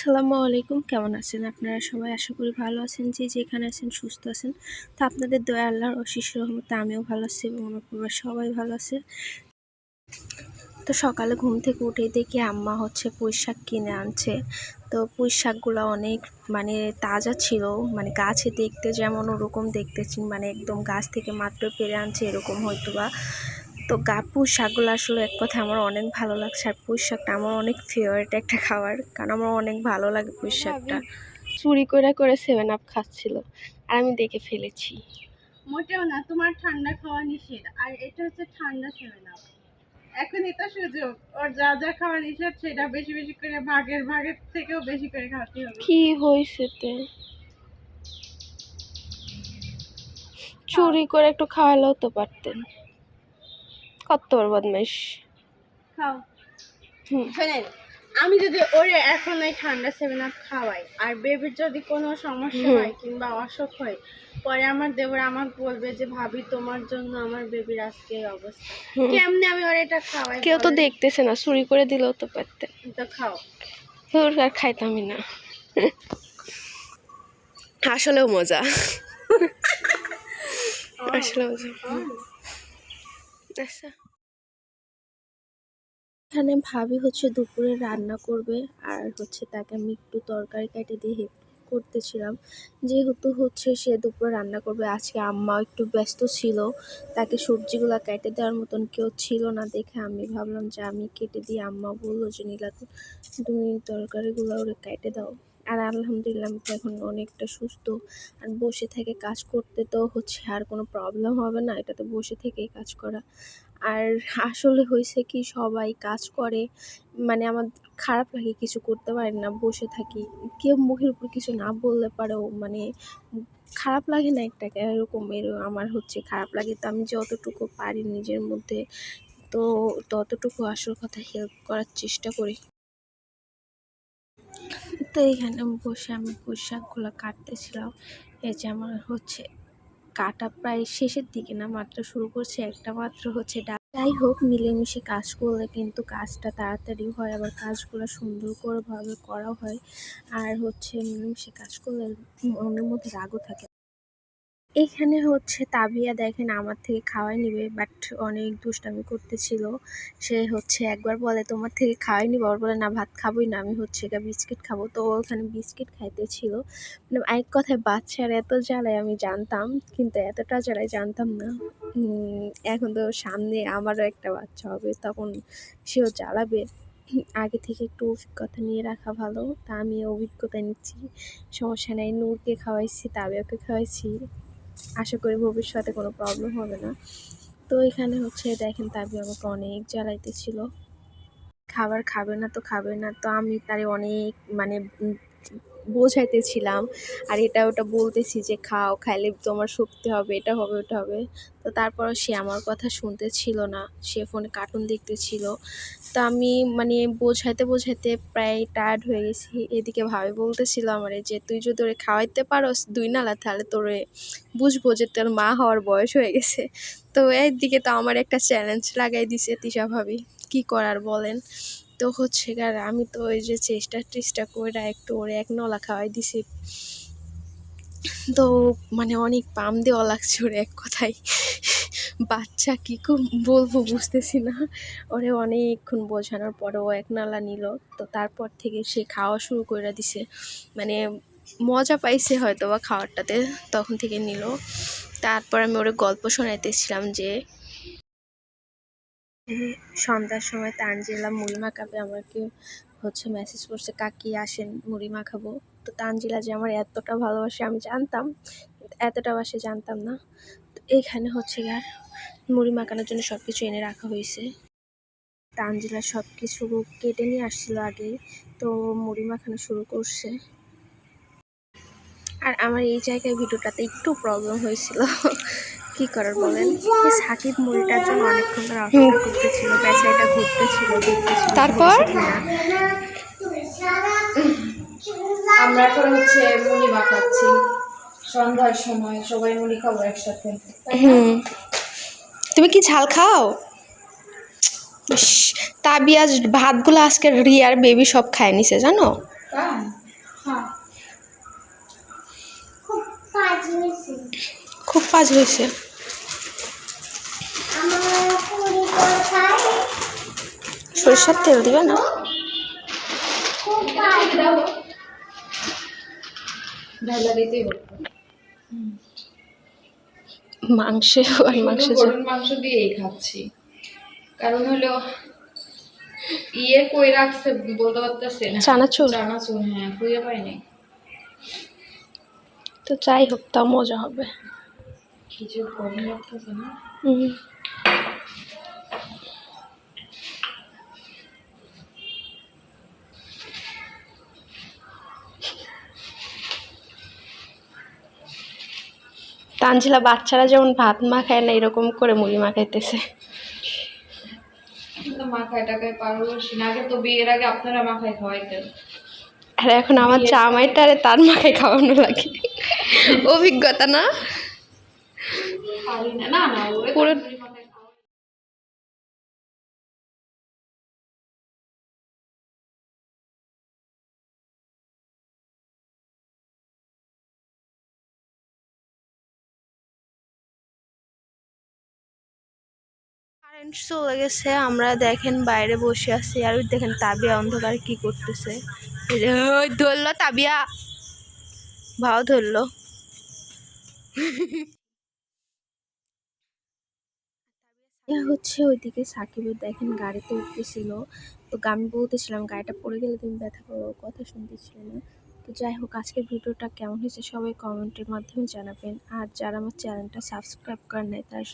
আসসালামু আলাইকুম, কেমন আছেন আপনারা সবাই? আশা করি ভালো আছেন, যে যেখানে আছেন সুস্থ আছেন। তো আপনাদের দয়া আল্লাহর অশেষ রহমতে আমিও ভালো আছি এবং আমার পরিবার সবাই ভালো আছে। তো সকালে ঘুম থেকে উঠেই দেখি আম্মা পুঁই শাক কিনে আনছে। তো পুঁই শাকগুলো অনেক তাজা ছিল, গাছে দেখতে যেমন ওরকম দেখতে, একদম গাছ থেকে মাত্র পেরে আনছে এরকম হয়তো বা। তো পুঁই শাকগুলো আসলে এক কথা আমার অনেক ভালো লাগছে, আর পুঁই শাকটা আমার অনেক ফেভারিট একটা খাবার, কারণ আমার অনেক ভালো লাগে পুঁই শাকটা। চুরি করে করে 7 আপ খাচ্ছিল আর আমি দেখে ফেলেছি। মোটেও না, তোমার ঠান্ডা খাওয়া নিষেধ, আর এটা হচ্ছে ঠান্ডা 7 আপ। এখন এটা সুযোগ, ওর যা যা খাওয়া নিষেধ সেটা বেশি বেশি করে ভাগের থেকেও বেশি করে খাওয়াতে হবে। কি হয়েছে তে? চুরি করে একটু খাওয়ালেও তো পারতেন। কত বড় বদমাইশ। খাও। শোনেন, আমি যদি ওরে এখন এই ঠান্ডা 7 আপ খাওয়াই, আর বেবির যদি কোনো সমস্যা হয় কিংবা অসুখ হয়, পরে আমার দেবর আমাকে বলবে যে ভাবি তোমার জন্য আমার বেবির আজকে এই অবস্থা। কেমনে আমি ওর এটা খাওয়াই? কেউ তো দেখতেছে না, চুরি করে দিলেও তো পারতেন। তো খাও। আর খাইতামই না। আসলেও মজা, আসলে মজা। আচ্ছা, এখানে ভাবি দুপুরে রান্না করবে, আর তাকে আমি একটু তরকারি কেটে দিয়ে হেল্প করতেছিলাম, যেহেতু সে দুপুরে রান্না করবে। আজকে আম্মা একটু ব্যস্ত ছিল, তাকে সবজিগুলো কেটে দেওয়ার মতন কেউ ছিল না দেখে আমি ভাবলাম যে আমি কেটে দিই। আম্মা বললো যে নীলা, তুমি তরকারিগুলো ওরে কেটে দাও। আর আলহামদুলিল্লাহ আমি তো এখন অনেকটা সুস্থ, আর বসে থেকে কাজ করতে তো আর কোনো প্রবলেম হবে না, এটা তো বসে থেকেই কাজ করা। আর আসলে হয়েছে কি, সবাই কাজ করে, আমার খারাপ লাগে, কিছু করতে পারি না, বসে থাকি। কেউ মুখের উপর কিছু না বললে পারেও খারাপ লাগে না একটা, এরকম আমার খারাপ লাগে। তো আমি যতটুকু পারি নিজের মধ্যে, তো ততটুকু আসল কথা হেল্প করার চেষ্টা করি। তো এইখানে বসে আমি পুঁই শাকগুলো কাটতেছিলাম। এই যে আমার কাটা প্রায় শেষের দিকে না, মাত্র শুরু করছে, একটা মাত্র ডাল। যাই হোক, মিলেমিশে কাজ করলে কিন্তু কাজটা তাড়াতাড়ি হয়, আবার কাজগুলো সুন্দর করে ভাবে করা হয়। আর মিলেমিশে কাজ করলে মনের মধ্যে রাগও থাকে। এখানে তাবিয়া দেখেন আমার থেকে খাওয়াই নিবে, বাট অনেক দুষ্টামি করতেছিল। সে একবার বলে তোমার থেকে খাওয়াই নিবো, আবার বলে না ভাত খাবোই না, আমি বিস্কিট খাবো। তো ওখানে বিস্কিট খাইতেছিল। এক কথায় বাচ্চার এত জ্বালায় আমি জানতাম, কিন্তু এতটা জ্বালায় জানতাম না। এখন তো সামনে আমারও একটা বাচ্চা হবে, তখন সেও জ্বালাবে। আগে থেকে একটু অভিজ্ঞতা নিয়ে রাখা ভালো। তা আমি অভিজ্ঞতা নিচ্ছি, সমস্যা নেই। নূরকে খাওয়াইছি, তাবিয়াকে খাওয়াইছি, আশা করি ভবিষ্যতে কোনো প্রবলেম হবে না। তো এখানে দেখেন তাবিয়া আমাকে অনেক জ্বালাইতেছিল, খাবার খাবে না তো খাবে না। তো আমি তারে অনেক বোঝাইতেছিলাম, আর এটা ওটা বলতেছি যে খাও, খাইলে তোমার শক্তি হবে, এটা হবে ওটা হবে। তো তারপরও সে আমার কথা শুনতেছিল না, সে ফোনে কার্টুন দেখতেছিল। তো আমি বোঝাইতে বোঝাইতে প্রায় টায়ার্ড হয়ে গেছি। এদিকে ভাবি বলতেছিল আমারে যে তুই যদি ওরে খাওয়াইতে পারোস 2 নালা, তাহলে তোরে বুঝবো যে তোর মা হওয়ার বয়স হয়ে গেছে। তো একদিকে তো আমার একটা চ্যালেঞ্জ লাগাই দিছে তিশা ভাবি, কী করার বলেন। তো আমি তো ওই যে চেষ্টা করে একটু ওরে 1 নলা খাওয়াই দিছি। তো অনেক পাম দেওয়া লাগছে ওরে, এক কথায় বাচ্চা কী বলবো বুঝতেছি না। ওরে অনেকক্ষণ বোঝানোর পরেও 1 নালা নিল। তো তারপর থেকে সে খাওয়া শুরু করে দিছে, মজা পাইছে হয়তো বা খাওয়ারটাতে, তখন থেকে নিল। তারপর আমি ওরে গল্প শোনাইতেছিলাম যে সন্ধ্যার সময় তানজিলা মুড়ি মাখাবে, আমাকে মেসেজ করছে কাকি আসেন মুড়ি মাখাবো। তো তানজিলা যে আমার এতটা ভালোবাসে আমি জানতাম, এতটা বাসে জানতাম না। তো এখানে আর মুড়ি মাখানোর জন্য সব কিছু এনে রাখা হয়েছে। তানজিলা সব কিছু কেটে নিয়ে আসছিল আগে, তো মুড়ি মাখানো শুরু করছে। আর আমার এই জায়গায় ভিডিওটাতে একটু প্রবলেম হয়েছিল, কি করার বলেন। সাকিব মুড়িটার জন্য অনেকক্ষণ ধরে অপেক্ষা করতেছিল, বেচারিটা ঘুরতেছিল, দেখতেছিল তারপর আমরা এখন মুড়ি মাখাচ্ছি সন্ধ্যার সময়, সবাই মুড়ি খাবো একসাথে। তুমি কি ঝাল খাও? তাবিয়া ভাতগুলো আজকে রিয়ার বেবি সব খায় নিছে জানো। হ্যাঁ খুব কাজ হয়েছে। সরিষার তেল দিবে না? মাংস আর মাংস গরুর মাংস দিয়েই খাচ্ছি, কারণ হলো ইয়ে কই রাখছে বলতে পারতেছে না। চানাচুর। চানাচুর, হ্যাঁ, খুঁজে পাইনি। তো যাই হোক, তা মজা হবে। কিছু গরম লাগতেছে না। তানজিলা বাচ্চারা যেমন ভাত মাখায় না, এরকম করে মুড়ি মাখাইতেছে। কিন্তু মাখায় টাকায় পারদর্শী না। আগে তো বিয়ের আগে আপনারা মাখায় খাওয়াইতেন। আর এখন আমার জামাইটারে তার মাখায় খাওয়ানো লাগে। অভিজ্ঞতা না? পারি না, না না, ওরে পুরো তরকারি মাখায় খাওয়াই। কারেন্ট চলে গেছে, আমরা দেখেন বাইরে বসে আছি। আর ওই দেখেন তাবিয়া অন্ধকার কি করতেছে। এই যে, ওই ধরলো তাবিয়া, ভাও ধরলো। হচ্ছে ওইদিকে সাকিবের দেখেন গাড়িতে উঠতেছিল। তো আমি বলতেছিলাম গাড়িটা পড়ে গেলে তুমি ব্যথা করো, কথা শুনতেছিল না। তো যাই হোক, আজকের ভিডিওটা কেমন হয়েছে সবাই কমেন্টের মাধ্যমে জানাবেন। আর যারা আমার চ্যানেলটা সাবস্ক্রাইব করেন নাই তার